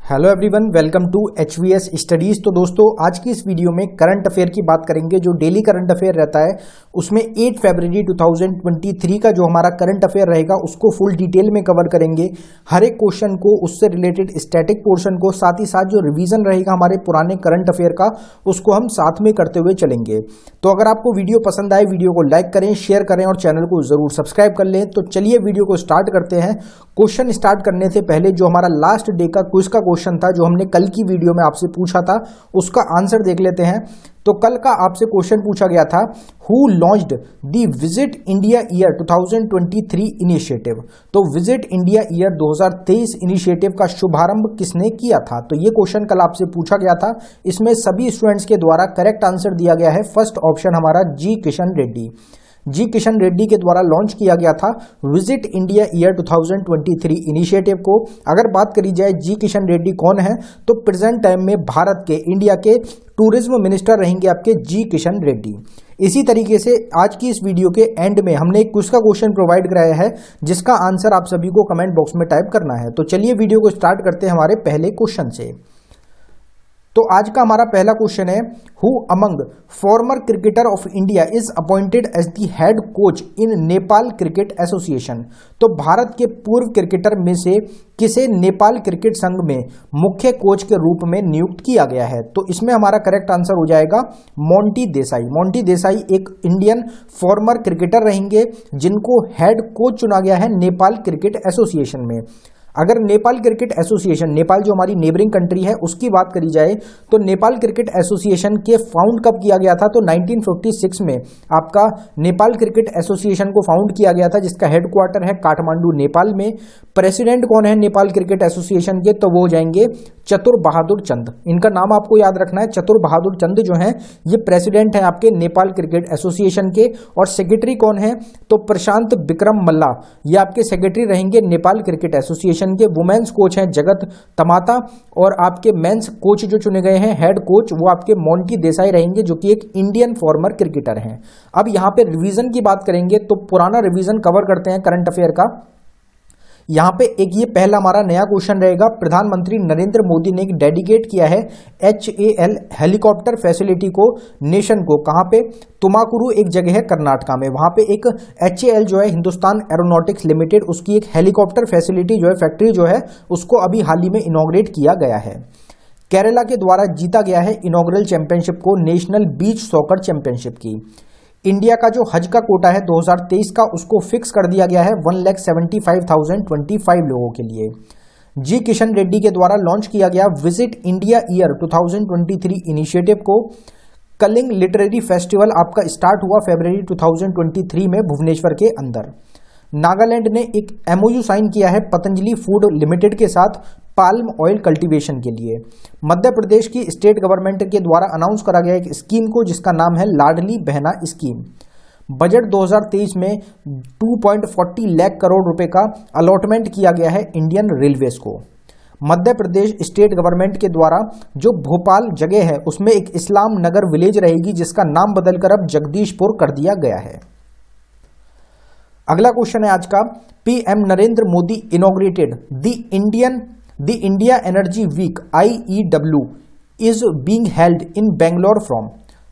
Hello everyone, welcome to HVS studies. तो दोस्तों, आज की इस वीडियो में करंट अफेयर की बात करेंगे। जो डेली करंट अफेयर रहता है उसमें 8 फरवरी 2023 का जो हमारा करंट अफेयर रहेगा उसको फुल डिटेल में कवर करेंगे। हर एक क्वेश्चन को, उससे रिलेटेड स्टैटिक पोर्शन को, साथ ही साथ जो रिवीजन रहेगा हमारे पुराने करंट अफेयर का, उसको हम साथ में करते हुए चलेंगे। तो अगर आपको वीडियो पसंद आए, वीडियो को लाइक करें, शेयर करें और चैनल को जरूर सब्सक्राइब कर लें। तो चलिए वीडियो को स्टार्ट करते हैं। क्वेश्चन स्टार्ट करने से पहले जो हमारा लास्ट डे का क्विज का क्वेश्चन था, जो हमने कल की वीडियो में आपसे पूछा था, उसका आंसर देख लेते हैं। तो कल का आपसे क्वेश्चन पूछा गया था, who launched the visit India year 2023 initiative. तो विजिट इंडिया ईयर 2023 इनिशिएटिव का शुभारंभ किसने किया था? तो ये क्वेश्चन कल आपसे पूछा गया था। इसमें सभी स्टूडेंट्स के द्वारा करेक्ट आंसर दिया गया है। फर्स्ट ऑप्शन हमारा जी किशन रेड्डी। जी किशन रेड्डी के द्वारा लॉन्च किया गया था विजिट इंडिया ईयर 2023 इनिशिएटिव को। अगर बात करी जाए जी किशन रेड्डी कौन है, तो प्रेजेंट टाइम में भारत के, इंडिया के टूरिज्म मिनिस्टर रहेंगे आपके जी किशन रेड्डी। इसी तरीके से आज की इस वीडियो के एंड में हमने एक क्विज का क्वेश्चन प्रोवाइड कराया है, जिसका आंसर आप सभी को कमेंट बॉक्स में टाइप करना है। तो चलिए वीडियो को स्टार्ट करते हैं हमारे पहले क्वेश्चन से। तो आज का हमारा पहला क्वेश्चन है, who among former cricketer of India is appointed as the head coach in Nepal cricket association. तो भारत के पूर्व क्रिकेटर में से किसे नेपाल क्रिकेट संघ में मुख्य कोच के रूप में नियुक्त किया गया है? तो इसमें हमारा करेक्ट आंसर हो जाएगा मोंटी देसाई। मोंटी देसाई एक इंडियन फॉर्मर क्रिकेटर रहेंगे, जिनको हेड कोच चुना गया है नेपाल क्रिकेट एसोसिएशन में। अगर नेपाल क्रिकेट एसोसिएशन, नेपाल जो हमारी नेबरिंग कंट्री है, उसकी बात करी जाए तो नेपाल क्रिकेट एसोसिएशन के फाउंड कब किया गया था? तो 1956 में आपका नेपाल क्रिकेट एसोसिएशन को फाउंड किया गया था, जिसका हेडक्वार्टर है काठमांडू, नेपाल में। प्रेसिडेंट कौन है नेपाल क्रिकेट एसोसिएशन के? तो वो हो जाएंगे चतुर बहादुर चंद। इनका नाम आपको याद रखना है, चतुर बहादुर चंद जो हैं ये प्रेसिडेंट हैं आपके नेपाल क्रिकेट एसोसिएशन के। और सेक्रेटरी कौन है? तो प्रशांत विक्रम मल्ला, ये आपके सेक्रेटरी रहेंगे नेपाल क्रिकेट एसोसिएशन के। वुमेन्स कोच हैं जगत तमाता, और आपके मेंस कोच जो चुने गए हैं हेड कोच, वो आपके मोंटी देसाई रहेंगे, जो कि एक इंडियन फॉर्मर क्रिकेटर हैं। अब यहाँ पे रिवीजन की बात करेंगे तो पुराना रिवीजन कवर करते हैं करंट अफेयर का। यहाँ पे एक ये पहला हमारा नया क्वेश्चन रहेगा। प्रधानमंत्री नरेंद्र मोदी ने एक डेडिकेट किया है HAL हेलीकॉप्टर फैसिलिटी को नेशन को। कहाँ पे? तुमाकुरु एक जगह है कर्नाटका में, वहाँ पे एक HAL जो है हिंदुस्तान एरोनॉटिक्स लिमिटेड, उसकी एक हेलीकॉप्टर फैसिलिटी जो है, फैक्ट्री जो है, उसको अभी हाल ही में इनॉग्रेट किया गया है। केरला के द्वारा जीता गया है इनॉग्रल चैंपियनशिप को, नेशनल बीच सॉकर चैंपियनशिप की। इंडिया का जो हज का कोटा है 2023 का, उसको फिक्स कर दिया गया है 1,75,025 लोगों के लिए। जी किशन रेड्डी के द्वारा लॉन्च किया गया विजिट इंडिया ईयर 2023 इनिशिएटिव को। कलिंग लिटरेरी फेस्टिवल आपका स्टार्ट हुआ फरवरी 2023 में भुवनेश्वर के अंदर। नागालैंड ने एक MOU साइन किया है पतंजलि फूड लिमिटेड के साथ पाल्म ऑयल कल्टीवेशन के लिए। मध्य प्रदेश की स्टेट गवर्नमेंट के द्वारा अनाउंस करा गया एक स्कीम को, जिसका नाम है लाडली बहना स्कीम। बजट 2023 में 2.40 लाख करोड़ रुपए का अलॉटमेंट किया गया है इंडियन रेलवेज को। मध्य प्रदेश स्टेट गवर्नमेंट के द्वारा जो भोपाल जगह है, उसमें एक इस्लाम नगर विलेज रहेगी, जिसका नाम बदलकर अब जगदीशपुर कर दिया गया है। अगला क्वेश्चन है आज का, PM Narendra Modi inaugurated the India energy week IEW is being held in Bangalore from.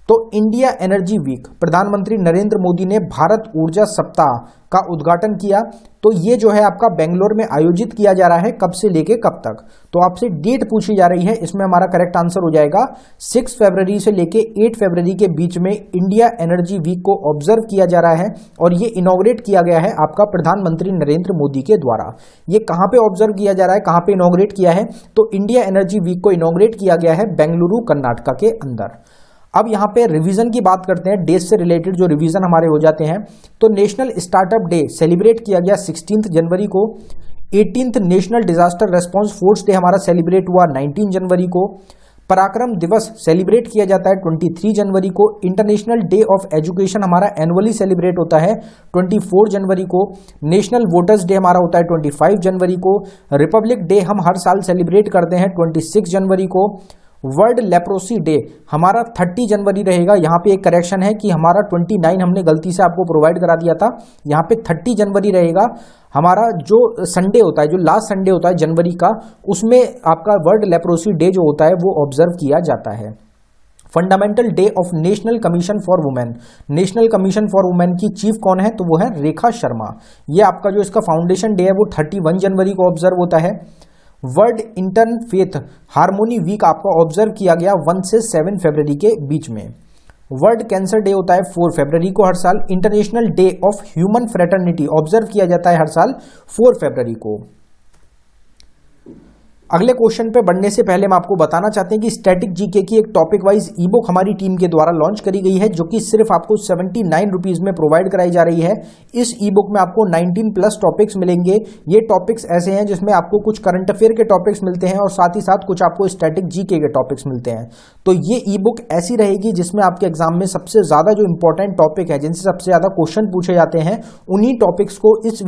तो इंडिया एनर्जी वीक, प्रधानमंत्री नरेंद्र मोदी ने भारत ऊर्जा सप्ताह का उद्घाटन किया। तो ये जो है आपका बेंगलोर में आयोजित किया जा रहा है, कब से लेके कब तक? तो आपसे डेट पूछी जा रही है, इसमें हमारा करेक्ट आंसर हो जाएगा 6 फरवरी से लेके 8 फरवरी के बीच में इंडिया एनर्जी वीक को ऑब्जर्व किया जा रहा है। और ये इनॉग्रेट किया गया है आपका प्रधानमंत्री नरेंद्र मोदी के द्वारा। ये कहाँ पे ऑब्जर्व किया जा रहा है, कहाँ पे इनॉग्रेट किया है? तो इंडिया एनर्जी वीक को इनॉग्रेट किया गया है बेंगलुरु कर्नाटका के अंदर। अब यहाँ पे रिवीजन की बात करते हैं, डेज से रिलेटेड जो रिवीजन हमारे हो जाते हैं। तो नेशनल स्टार्टअप डे सेलिब्रेट किया गया 16 जनवरी को। 18th national disaster response force day हमारा सेलिब्रेट हुआ 19 जनवरी को। पराक्रम दिवस सेलिब्रेट किया जाता है 23 जनवरी को। इंटरनेशनल डे ऑफ एजुकेशन हमारा एनुअली सेलिब्रेट होता है 24 जनवरी को। नेशनल वोटर्स डे हमारा होता है 25 जनवरी को। रिपब्लिक डे हम हर साल सेलिब्रेट करते हैं 26 जनवरी को। वर्ल्ड लेप्रोसी डे हमारा 30 जनवरी रहेगा। यहाँ पे एक करेक्शन है कि हमारा 29 हमने गलती से आपको प्रोवाइड करा दिया था, यहाँ पे 30 जनवरी रहेगा। हमारा जो संडे होता है, जो लास्ट संडे होता है जनवरी का, उसमें आपका वर्ल्ड लेप्रोसी डे जो होता है वो ऑब्जर्व किया जाता है। Fundamental day of national commission for women, national commission for women की चीफ कौन है, तो वो है रेखा शर्मा। ये आपका जो इसका फाउंडेशन डे है वो 31 जनवरी को ऑब्जर्व होता है। वर्ल्ड इंटरफेथ हार्मोनी वीक आपका ऑब्जर्व किया गया 1 से 7 फरवरी के बीच में। वर्ल्ड कैंसर डे होता है 4 फरवरी को हर साल। International day of human fraternity observe किया जाता है हर साल 4 फरवरी को। अगले क्वेश्चन पे बढ़ने से पहले हम आपको बताना चाहते हैं कि स्टैटिक जीके की एक टॉपिक वाइज ई बुक हमारी टीम के द्वारा लॉन्च करी गई है, जो कि सिर्फ आपको 79 रुपीज में प्रोवाइड कराई जा रही है। इस ई बुक में आपको 19+ टॉपिक्स मिलेंगे। ये टॉपिक्स ऐसे हैं जिसमें आपको कुछ करंट अफेयर के टॉपिक्स मिलते हैं और साथ ही साथ कुछ आपको स्टैटिक जीके के टॉपिक्स मिलते हैं। तो ये ई बुक ऐसी रहेगी जिसमें आपके एग्जाम में सबसे ज्यादा जो इंपॉर्टेंट टॉपिक है, जिनसे सबसे ज्यादा क्वेश्चन पूछे जाते हैं, उन्हीं टॉपिक्स को इस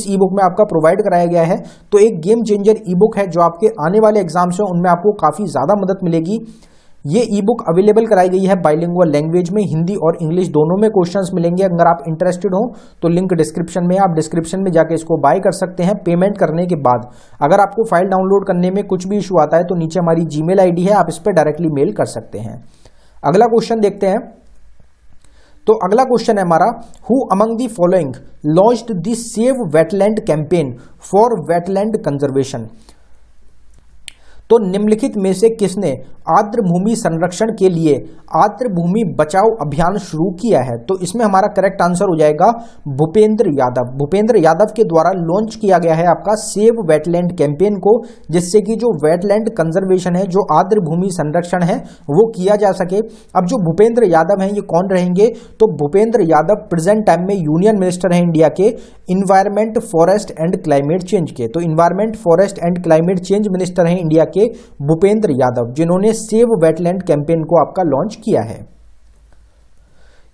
ई बुक में आपका प्रोवाइड कराया गया है। तो एक गेम चेंजर ई बुक है जो आपके आने वाले एग्जाम्स हैं उनमें आपको काफी ज्यादा मदद मिलेगी। ये ई बुक अवेलेबल कराई गई है बाइलिंगुअल लैंग्वेज में, हिंदी और इंग्लिश दोनों में क्वेश्चंस मिलेंगे। अगर आप इंटरेस्टेड हो तो लिंक डिस्क्रिप्शन में, आप डिस्क्रिप्शन में जाके इसको बाय कर सकते हैं पेमेंट करने के बाद। अगर आपको फाइल डाउनलोड करने में कुछ भी इशू आता है तो नीचे हमारी जीमेल आईडी है, आप इस पर डायरेक्टली मेल कर सकते हैं। अगला क्वेश्चन देखते हैं। तो अगला क्वेश्चन है हमारा, who among the following launched the save wetland campaign for wetland conservation. तो निम्नलिखित में से किसने आर्द्र भूमि संरक्षण के लिए आर्द्र भूमि बचाओ अभियान शुरू किया है? तो इसमें हमारा करेक्ट आंसर हो जाएगा भूपेंद्र यादव। भूपेंद्र यादव के द्वारा लॉन्च किया गया है आपका सेव वेटलैंड कैंपेन को, जिससे कि जो वेटलैंड कंजर्वेशन है, जो आर्द्र भूमि संरक्षण है, वो किया जा सके। अब जो भूपेंद्र यादव हैं ये कौन रहेंगे? तो भूपेंद्र यादव प्रेजेंट टाइम में यूनियन मिनिस्टर हैं इंडिया के environment, forest and climate change के। तो environment, forest and climate change minister हैं इंडिया के भूपेंद्र यादव, जिन्होंने सेव वेटलैंड कैंपेन को आपका लॉन्च किया है।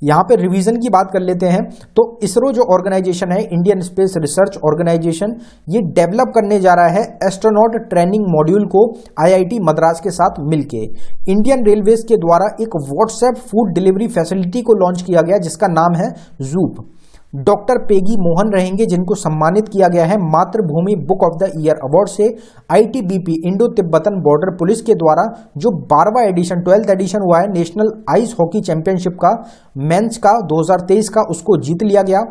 यहां पे रिवीजन की बात कर लेते हैं। तो इसरो जो ऑर्गेनाइजेशन है, इंडियन स्पेस रिसर्च ऑर्गेनाइजेशन, ये डेवलप करने जा रहा है एस्ट्रोनॉट ट्रेनिंग मॉड्यूल को आईआईटी मद्रास के साथ मिलके। इंडियन रेलवेज के द्वारा एक व्हाट्सएप फूड डिलीवरी फैसिलिटी को लॉन्च किया गया जिसका नाम है जूप। डॉक्टर पेगी मोहन रहेंगे जिनको सम्मानित किया गया है Mathrubhumi book of the year award से। ITBP Indo Tibetan border police के द्वारा जो 12वां एडिशन 12th एडिशन हुआ है नेशनल आइस हॉकी चैंपियनशिप का मेंस का 2023 का, उसको जीत लिया गया।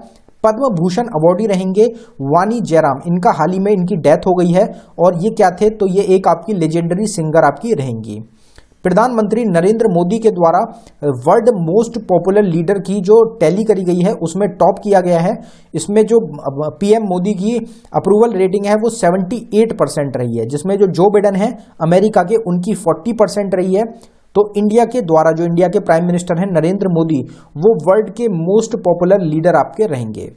पद्म भूषण अवार्डी रहेंगे वानी जयराम, इनका हाल ही में इनकी डेथ हो गई है। और ये क्या थे? तो ये एक आपकी लेजेंडरी सिंगर आपकी रहेंगी। प्रधानमंत्री नरेंद्र मोदी के द्वारा वर्ल्ड मोस्ट पॉपुलर लीडर की जो टैली करी गई है उसमें टॉप किया गया है। इसमें जो पीएम मोदी की अप्रूवल रेटिंग है वो 78% रही है, जिसमें जो जो बिडेन है अमेरिका के, उनकी 40% रही है। तो इंडिया के द्वारा जो इंडिया के प्राइम मिनिस्टर हैं नरेंद्र मोदी, वो वर्ल्ड के मोस्ट पॉपुलर लीडर आपके रहेंगे।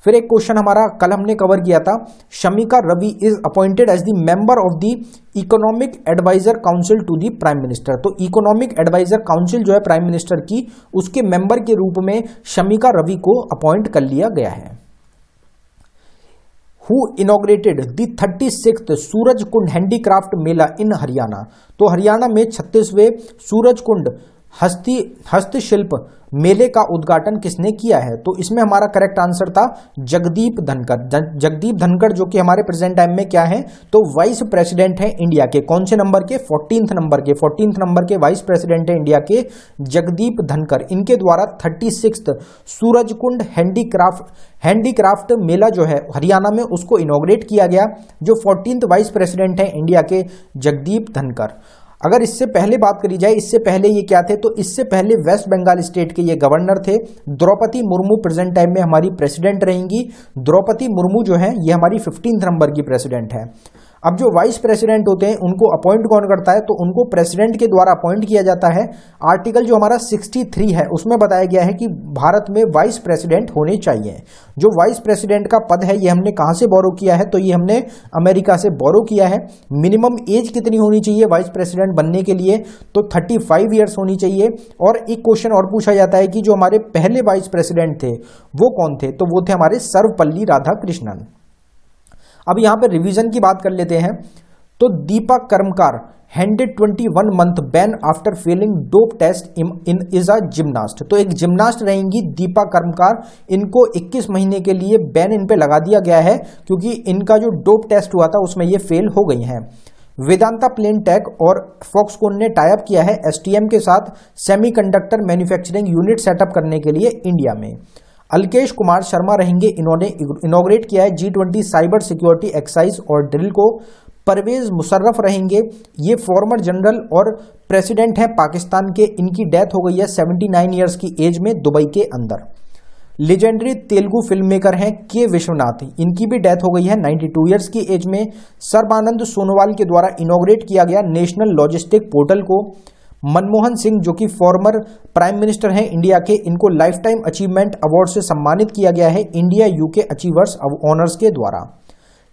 फिर एक क्वेश्चन हमारा कल हमने कवर किया था, Shamika Ravi is appointed as the member of the economic advisor council to the prime minister. तो इकोनॉमिक एडवाइजर काउंसिल जो है प्राइम मिनिस्टर की, उसके मेंबर के रूप में शमिका रवि को अपॉइंट कर लिया गया है। Who inaugurated the 36th Surajkund handicraft Mela in Haryana. तो हरियाणा में 36वें सूरज कुंड हस्तशिल्प मेले का उद्घाटन किसने किया है? तो इसमें हमारा करेक्ट आंसर था जगदीप धनखड़। जगदीप धनखड़ जो कि हमारे प्रेजेंट टाइम में क्या है? तो वाइस प्रेसिडेंट है इंडिया के। कौन से नंबर के? 14th नंबर के वाइस प्रेसिडेंट है इंडिया के जगदीप धनखड़। इनके द्वारा 36th सूरजकुंड हैंडीक्राफ्ट मेला जो है हरियाणा में, उसको इनॉग्रेट किया गया। जो 14th वाइस प्रेसिडेंट है इंडिया के जगदीप धनखड़। अगर इससे पहले बात करी जाए, इससे पहले ये क्या थे? तो इससे पहले वेस्ट बंगाल स्टेट के ये गवर्नर थे। द्रौपदी मुर्मू प्रेजेंट टाइम में हमारी प्रेसिडेंट रहेंगी। द्रौपदी मुर्मू जो है ये हमारी 15th नंबर की प्रेसिडेंट है। अब जो वाइस प्रेसिडेंट होते हैं उनको अपॉइंट कौन करता है? तो उनको प्रेसिडेंट के द्वारा अपॉइंट किया जाता है। आर्टिकल जो हमारा 63 है उसमें बताया गया है कि भारत में वाइस प्रेसिडेंट होने चाहिए। जो वाइस प्रेसिडेंट का पद है ये हमने कहां से बोरो किया है? तो ये हमने अमेरिका से बोरो किया है। मिनिमम एज कितनी होनी चाहिए वाइस प्रेसिडेंट बनने के लिए? तो 35 ईयर्स होनी चाहिए। और एक क्वेश्चन और पूछा जाता है कि जो हमारे पहले वाइस प्रेसिडेंट थे वो कौन थे? तो वो थे हमारे सर्वपल्ली राधाकृष्णन। अब यहां पर रिवीजन की बात कर लेते हैं। तो Deepa Karmakar handed 21 month ban after failing dope test in is a gymnast. तो एक जिम्नास्ट रहेंगी दीपा कर्मकार, इनको 21 महीने के लिए बैन इन पे लगा दिया गया है क्योंकि इनका जो डोप टेस्ट हुआ था उसमें ये फेल हो गई हैं। वेदांता प्लेन टेक और फॉक्सकॉन ने टाई अप किया है एसटीएम के साथ सेमीकंडक्टर मैन्युफैक्चरिंग यूनिट सेटअप करने के लिए इंडिया में। अलकेश कुमार शर्मा रहेंगे, इन्होंने इनॉग्रेट किया है G20 साइबर सिक्योरिटी एक्सरसाइज और ड्रिल को। परवेज मुशर्रफ रहेंगे, ये फॉर्मर जनरल और प्रेसिडेंट हैं पाकिस्तान के, इनकी डेथ हो गई है 79 ईयर्स की एज में दुबई के अंदर। लेजेंडरी तेलुगु फिल्म मेकर हैं के विश्वनाथ, इनकी भी डेथ हो गई है 92 ईयर्स की एज में। सर्बानंद सोनोवाल के द्वारा इनॉग्रेट किया गया नेशनल लॉजिस्टिक पोर्टल को। मनमोहन सिंह जो कि फॉर्मर प्राइम मिनिस्टर हैं इंडिया के, इनको लाइफ टाइम अचीवमेंट अवार्ड से सम्मानित किया गया है इंडिया यूके अचीवर्स ऑनर्स के द्वारा।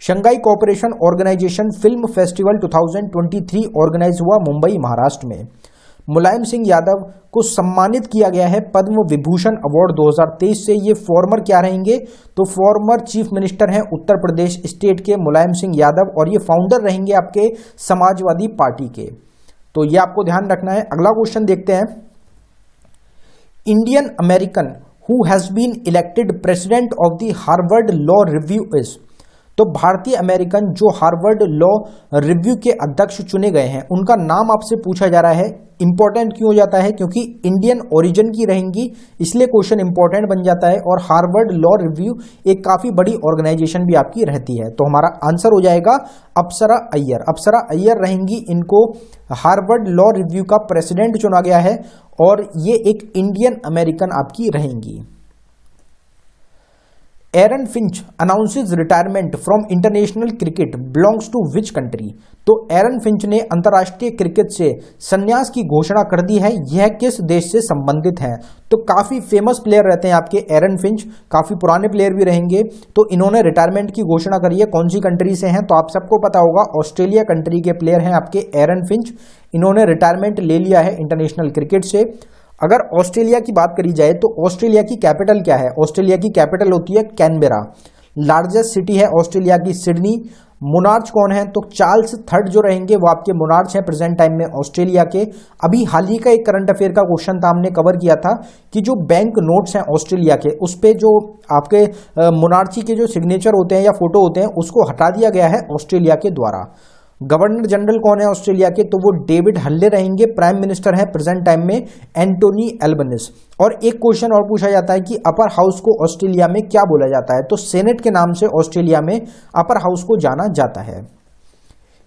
Shanghai cooperation organisation film festival 2023 organise हुआ मुंबई महाराष्ट्र में। मुलायम सिंह यादव को सम्मानित किया गया है पद्म विभूषण अवार्ड 2023 से। ये फॉर्मर क्या रहेंगे, तो फॉर्मर चीफ मिनिस्टर हैं उत्तर प्रदेश स्टेट के मुलायम सिंह यादव, और ये फाउंडर रहेंगे आपके समाजवादी पार्टी के। तो ये आपको ध्यान रखना है। अगला क्वेश्चन देखते हैं। Indian American who has been elected president of the Harvard law review is. तो भारतीय अमेरिकन जो हार्वर्ड लॉ रिव्यू के अध्यक्ष चुने गए हैं उनका नाम आपसे पूछा जा रहा है। इंपॉर्टेंट क्यों हो जाता है, क्योंकि इंडियन ओरिजिन की रहेंगी इसलिए क्वेश्चन इंपॉर्टेंट बन जाता है, और हार्वर्ड लॉ रिव्यू एक काफी बड़ी ऑर्गेनाइजेशन भी आपकी रहती है। तो हमारा आंसर हो जाएगा अप्सरा अय्यर। अप्सरा अय्यर रहेंगी, इनको हार्वर्ड लॉ रिव्यू का प्रेसिडेंट चुना गया है, और ये एक इंडियन अमेरिकन आपकी रहेंगी। Aaron Finch announces retirement from international cricket belongs to which country. तो एरन फिंच ने अंतर्राष्ट्रीय क्रिकेट से संन्यास की घोषणा कर दी है, यह किस देश से संबंधित है। तो काफी फेमस प्लेयर रहते हैं आपके एरन फिंच, काफी पुराने प्लेयर भी रहेंगे। तो इन्होंने रिटायरमेंट की घोषणा करी है, कौन सी कंट्री से हैं, तो आप सबको पता होगा ऑस्ट्रेलिया कंट्री के प्लेयर हैं आपके एरन फिंच। इन्होंने रिटायरमेंट ले लिया है इंटरनेशनल क्रिकेट से। अगर ऑस्ट्रेलिया की बात करी जाए तो ऑस्ट्रेलिया की कैपिटल क्या है, ऑस्ट्रेलिया की कैपिटल होती है कैनबेरा। लार्जेस्ट सिटी है ऑस्ट्रेलिया की सिडनी। मोनार्च कौन है, तो चार्ल्स थर्ड जो रहेंगे वो आपके मोनार्च हैं प्रेजेंट टाइम में ऑस्ट्रेलिया के। अभी हाल ही का एक करंट अफेयर का क्वेश्चन था, हमने कवर किया था कि जो बैंक नोट्स हैं ऑस्ट्रेलिया के, उस पे जो आपके मोनार्ची के जो सिग्नेचर होते हैं या फोटो होते हैं उसको हटा दिया गया है ऑस्ट्रेलिया के द्वारा। गवर्नर जनरल कौन है ऑस्ट्रेलिया के, तो वो डेविड हल्ले रहेंगे। प्राइम मिनिस्टर है प्रेजेंट टाइम में एंटोनी एल्बनीज। और एक क्वेश्चन और पूछा जाता है कि अपर हाउस को ऑस्ट्रेलिया में क्या बोला जाता है, तो सेनेट के नाम से ऑस्ट्रेलिया में अपर हाउस को जाना जाता है।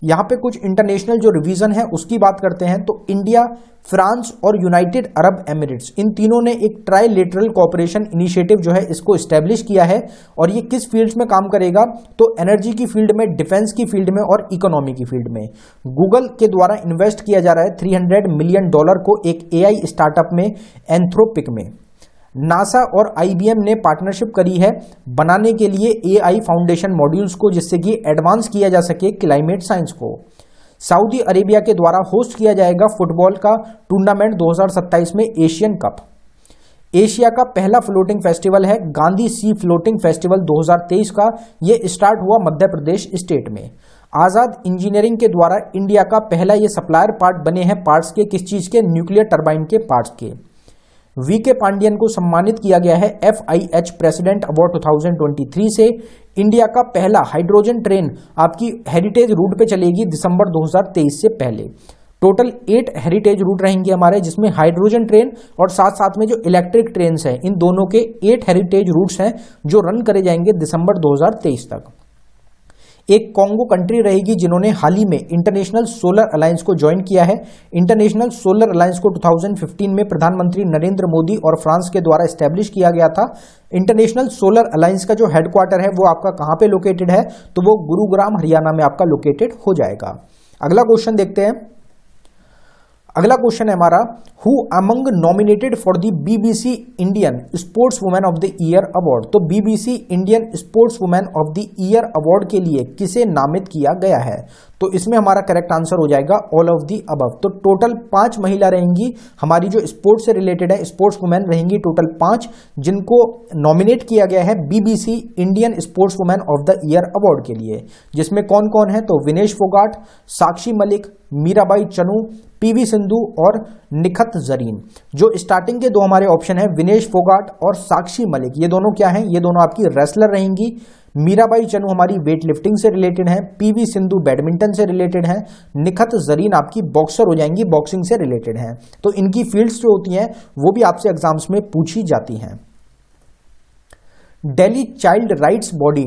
यहां पे कुछ इंटरनेशनल जो रिवीजन है उसकी बात करते हैं। तो इंडिया, फ्रांस और यूनाइटेड अरब एमिरेट्स, इन तीनों ने एक ट्राइलेटरल कोऑपरेशन इनिशिएटिव जो है इसको एस्टेब्लिश किया है। और ये किस फील्ड्स में काम करेगा, तो एनर्जी की फील्ड में, डिफेंस की फील्ड में और इकोनॉमी की फील्ड में। गूगल के द्वारा इन्वेस्ट किया जा रहा है $300 मिलियन को एक एआई स्टार्टअप में, एंथ्रोपिक में। नासा और IBM ने पार्टनरशिप करी है बनाने के लिए AI फाउंडेशन मॉड्यूल्स को, जिससे कि एडवांस किया जा सके क्लाइमेट साइंस को। सऊदी अरेबिया के द्वारा होस्ट किया जाएगा फुटबॉल का टूर्नामेंट 2027 में एशियन कप। एशिया का पहला फ्लोटिंग फेस्टिवल है गांधी सी फ्लोटिंग फेस्टिवल 2023 का, ये स्टार्ट हुआ मध्य प्रदेश स्टेट में। आजाद इंजीनियरिंग के द्वारा इंडिया का पहला ये सप्लायर पार्ट बने हैं पार्ट्स के, किस चीज के, न्यूक्लियर टरबाइन के पार्ट्स के। VK पांडियन को सम्मानित किया गया है FIH प्रेसिडेंट अवार्ड 2023 से। इंडिया का पहला हाइड्रोजन ट्रेन आपकी हेरिटेज रूट पे चलेगी दिसंबर 2023 से पहले। टोटल 8 हेरिटेज रूट रहेंगे हमारे, जिसमें हाइड्रोजन ट्रेन और साथ साथ में जो इलेक्ट्रिक ट्रेन हैं, इन दोनों के 8 हेरिटेज रूट्स हैं जो रन करे जाएंगे दिसंबर 2023 तक। एक कॉन्गो कंट्री रहेगी जिन्होंने हाल ही में इंटरनेशनल सोलर अलायंस को ज्वाइन किया है। इंटरनेशनल सोलर अलायंस को 2015 में प्रधानमंत्री नरेंद्र मोदी और फ्रांस के द्वारा एस्टेब्लिश किया गया था। इंटरनेशनल सोलर अलायंस का जो हेडक्वार्टर है वो आपका कहां पे लोकेटेड है, तो वो गुरुग्राम हरियाणा में आपका लोकेटेड हो जाएगा। अगला क्वेश्चन देखते हैं। अगला क्वेश्चन है हमारा, who among nominated for the BBC Indian sports women of the year award. तो BBC Indian sports women of the year award के लिए किसे नामित किया गया है, तो इसमें हमारा करेक्ट आंसर हो जाएगा ऑल ऑफ दी अबव। तो टोटल 5 महिला रहेंगी हमारी जो स्पोर्ट्स से रिलेटेड है, स्पोर्ट्स वुमेन रहेंगी टोटल 5, जिनको नॉमिनेट किया गया है BBC Indian sports women of the year award के लिए। जिसमें कौन कौन है, तो विनेश फोगाट, साक्षी मलिक, मीराबाई चनू, पीवी सिंधु और निखत जरीन। जो स्टार्टिंग के दो हमारे ऑप्शन है विनेश फोगाट और साक्षी मलिक, ये दोनों क्या हैं, ये दोनों आपकी रेसलर रहेंगी। मीराबाई चनू हमारी वेट लिफ्टिंग से रिलेटेड है, पीवी सिंधु बैडमिंटन से रिलेटेड है, निखत जरीन आपकी बॉक्सर हो जाएंगी, बॉक्सिंग से रिलेटेड है। तो इनकी फील्ड्स जो होती हैं वो भी आपसे एग्जाम्स में पूछी जाती हैं। Delhi child rights body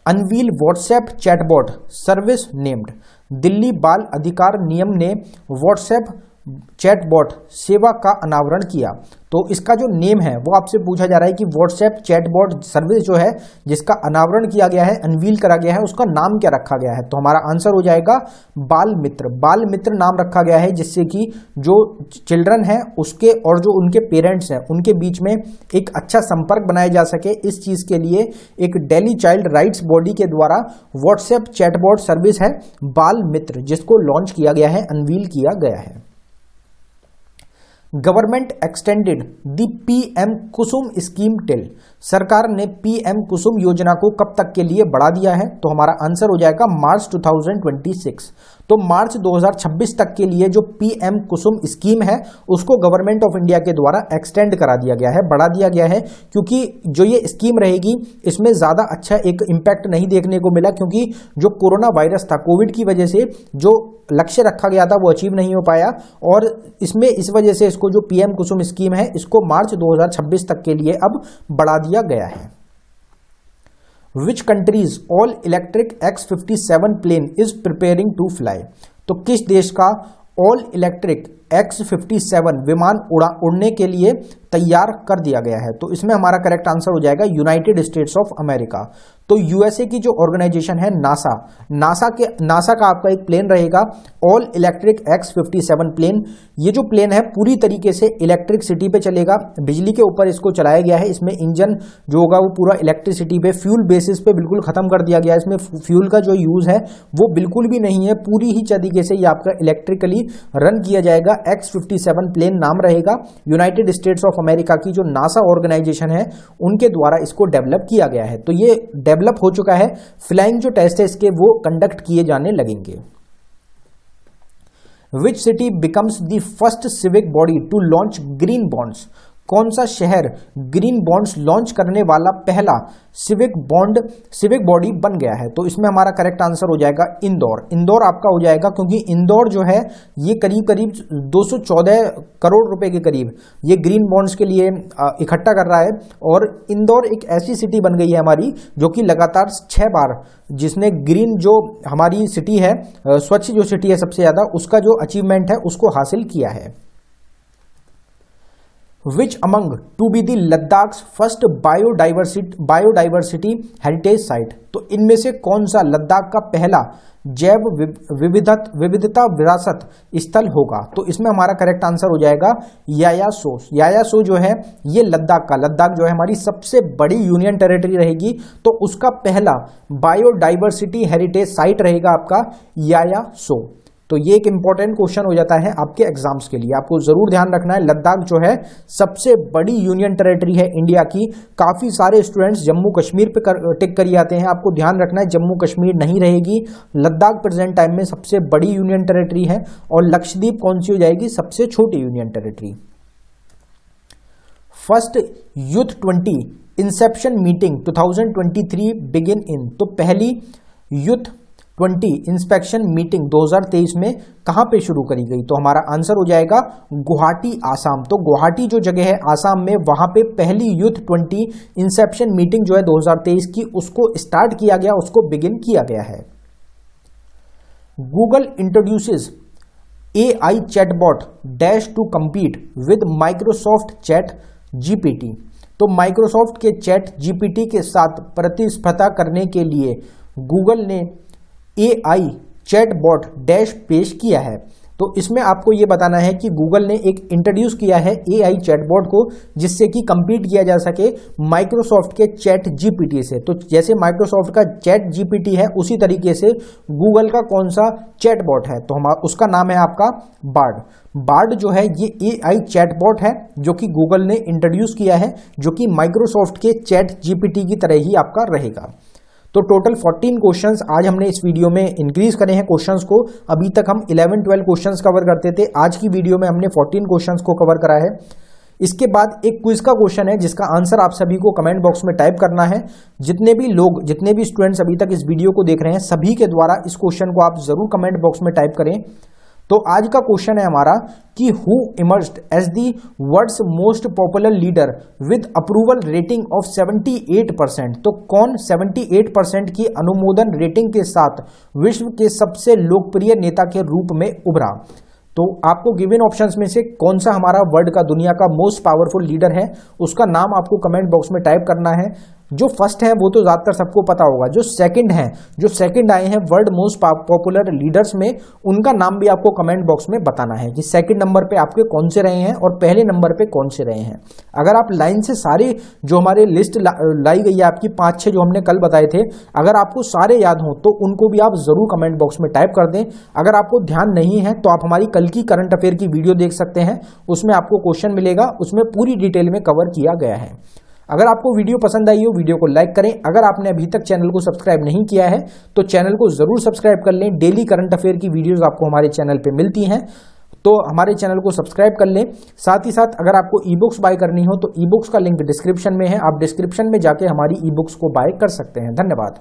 unveil WhatsApp chatbot service named. Delhi बाल अधिकार नियम ने व्हाट्सएप चैटबॉट सेवा का अनावरण किया। तो इसका जो नेम है वो आपसे पूछा जा रहा है कि व्हाट्सएप चैटबॉट सर्विस जो है जिसका अनावरण किया गया है, अनवील करा गया है, उसका नाम क्या रखा गया है। तो हमारा आंसर हो जाएगा बाल मित्र। बाल मित्र नाम रखा गया है जिससे कि जो चिल्ड्रन है उसके और जो उनके पेरेंट्स हैं उनके बीच में एक अच्छा संपर्क बनाया जा सके। इस चीज के लिए एक दिल्ली चाइल्ड राइट्स बॉडी के द्वारा व्हाट्सएप चैटबॉट सर्विस है बाल मित्र, जिसको लॉन्च किया गया है, अनवील किया गया है। Government extended the PM Kusum scheme till. सरकार ने पीएम कुसुम योजना को कब तक के लिए बढ़ा दिया है, तो हमारा आंसर हो जाएगा मार्च 2026। तो मार्च 2026 तक के लिए जो पीएम कुसुम स्कीम है उसको गवर्नमेंट ऑफ इंडिया के द्वारा एक्सटेंड करा दिया गया है, बढ़ा दिया गया है, क्योंकि जो ये स्कीम रहेगी इसमें ज्यादा अच्छा एक इम्पैक्ट नहीं देखने को मिला, क्योंकि जो कोरोना वायरस था, कोविड की वजह से जो लक्ष्य रखा गया था वो अचीव नहीं हो पाया, और इसमें इस वजह से इसको जो पीएम कुसुम स्कीम है इसको मार्च 2026 तक के लिए अब बढ़ा दिया गया है। Which country's all electric X-57 plane is preparing to fly? तो किस देश का ऑल इलेक्ट्रिक X-57 विमान उड़ने के लिए तैयार कर दिया गया है। तो इसमें हमारा करेक्ट आंसर हो जाएगा यूनाइटेड स्टेट्स ऑफ अमेरिका। तो यूएसए की जो ऑर्गेनाइजेशन है नासा का आपका एक प्लेन रहेगा ऑल इलेक्ट्रिक X-57 प्लेन। ये जो प्लेन है पूरी तरीके से इलेक्ट्रिसिटी पे चलेगा, बिजली के ऊपर इसको चलाया गया है। इसमें इंजन जो होगा वो पूरा इलेक्ट्रिसिटी पे, फ्यूल बेसिस पे बिल्कुल खत्म कर दिया गया है। इसमें फ्यूल का जो यूज है वो बिल्कुल भी नहीं है, पूरी ही तरीके से ये आपका इलेक्ट्रिकली रन किया जाएगा। X-57 प्लेन नाम रहेगा। यूनाइटेड स्टेट्स ऑफ अमेरिका की जो नासा ऑर्गेनाइजेशन है उनके द्वारा इसको डेवलप किया गया है। तो ये डेवलप हो चुका है, फ्लाइंग जो टेस्ट है इसके वो कंडक्ट किए जाने लगेंगे। Which city becomes the first civic body to launch green bonds? कौन सा शहर ग्रीन बॉन्ड्स लॉन्च करने वाला पहला सिविक बॉडी बन गया है? तो इसमें हमारा करेक्ट आंसर हो जाएगा इंदौर। इंदौर आपका हो जाएगा क्योंकि इंदौर जो है ये करीब करीब 214 करोड़ रुपए के करीब ये ग्रीन बॉन्ड्स के लिए इकट्ठा कर रहा है। और इंदौर एक ऐसी सिटी बन गई है हमारी जो कि लगातार 6 बार जिसने ग्रीन जो हमारी सिटी है, स्वच्छ जो सिटी है सबसे ज्यादा, उसका जो अचीवमेंट है उसको हासिल किया है। Which among to be the Ladakh's first biodiversity heritage site? तो इनमें से कौन सा लद्दाख का पहला जैव विविधता विरासत स्थल होगा? तो इसमें हमारा करेक्ट आंसर हो जाएगा यायासो। यायासो जो है ये लद्दाख जो है हमारी सबसे बड़ी यूनियन टेरिटरी रहेगी, तो उसका पहला बायोडाइवर्सिटी हेरिटेज साइट रहेगा आपका यायासो। तो ये एक इंपॉर्टेंट क्वेश्चन हो जाता है आपके एग्जाम्स के लिए, आपको जरूर ध्यान रखना है। लद्दाख जो है सबसे बड़ी यूनियन टेरिटरी है इंडिया की। काफी सारे स्टूडेंट्स जम्मू कश्मीर पे टिक कर आते हैं, आपको ध्यान रखना है जम्मू कश्मीर नहीं रहेगी। लद्दाख प्रेजेंट टाइम में सबसे बड़ी यूनियन टेरिटरी है, और लक्षद्वीप कौन सी हो जाएगी? सबसे छोटी union territory. First youth 20 Inception meeting 2023 begin in. तो पहली यूथ 20 इंस्पेक्शन मीटिंग 2023 में कहां पे शुरू करी गई? तो हमारा आंसर हो जाएगा गुवाहाटी, आसाम। तो गुवाहाटी जो जगह है आसाम में, वहां पे पहली यूथ 20 इंसेप्शन मीटिंग जो है 2023 की उसको स्टार्ट किया गया, उसको बिगिन किया गया है। Google introduces AI chatbot dash to compete with Microsoft chat GPT। तो माइक्रोसॉफ्ट के चैट GPT के साथ प्रतिस्पर्धा करने के लिए गूगल ने AI चैटबॉट डैश पेश किया है। तो इसमें आपको ये बताना है कि गूगल ने एक इंट्रोड्यूस किया है AI चैटबॉट को, जिससे कि कंपीट किया जा सके माइक्रोसॉफ्ट के चैट जीपीटी से। तो जैसे माइक्रोसॉफ्ट का चैट जीपीटी है, उसी तरीके से गूगल का कौन सा चैटबॉट है, तो उसका नाम है आपका बार्ड। बार्ड जो है ये AI चैटबॉट है जो कि गूगल ने इंट्रोड्यूस किया है, जो कि माइक्रोसॉफ्ट के चैट जीपीटी की तरह ही आपका रहेगा। तो टोटल 14 क्वेश्चंस आज हमने इस वीडियो में इंक्रीज करे हैं क्वेश्चंस को। अभी तक हम 11-12 क्वेश्चंस कवर करते थे, आज की वीडियो में हमने 14 क्वेश्चंस को कवर करा है। इसके बाद एक क्विज का क्वेश्चन है जिसका आंसर आप सभी को कमेंट बॉक्स में टाइप करना है। जितने भी स्टूडेंट्स अभी तक इस वीडियो को देख रहे हैं, सभी के द्वारा इस क्वेश्चन को आप जरूर कमेंट बॉक्स में टाइप करें। तो आज का क्वेश्चन है हमारा कि who emerged as the world's most popular leader with approval rating of 78%। तो कौन 78% की अनुमोदन रेटिंग के साथ विश्व के सबसे लोकप्रिय नेता के रूप में उभरा। तो आपको गिवन ऑप्शंस में से कौन सा हमारा वर्ल्ड का, दुनिया का मोस्ट पावरफुल लीडर है, उसका नाम आपको कमेंट बॉक्स में टाइप करना है। जो फर्स्ट है वो तो ज्यादातर सबको पता होगा, जो सेकंड आए हैं वर्ल्ड मोस्ट पॉपुलर लीडर्स में, उनका नाम भी आपको कमेंट बॉक्स में बताना है कि सेकंड नंबर पे आपके कौन से रहे हैं और पहले नंबर पे कौन से रहे हैं। अगर आप लाइन से सारे जो हमारे लिस्ट लाई गई है आपकी 5-6 जो हमने कल बताए थे, अगर आपको सारे याद हों तो उनको भी आप जरूर कमेंट बॉक्स में टाइप कर दें। अगर आपको ध्यान नहीं है तो आप हमारी कल की करंट अफेयर की वीडियो देख सकते हैं, उसमें आपको क्वेश्चन मिलेगा, उसमें पूरी डिटेल में कवर किया गया है। अगर आपको वीडियो पसंद आई हो, वीडियो को लाइक करें। अगर आपने अभी तक चैनल को सब्सक्राइब नहीं किया है तो चैनल को जरूर सब्सक्राइब कर लें। डेली करंट अफेयर की वीडियोस आपको हमारे चैनल पे मिलती हैं, तो हमारे चैनल को सब्सक्राइब कर लें। साथ ही साथ अगर आपको ई बुक्स बाय करनी हो तो ई बुक्स का लिंक डिस्क्रिप्शन में है, आप डिस्क्रिप्शन में जाके हमारी ई बुक्स को बाय कर सकते हैं। धन्यवाद।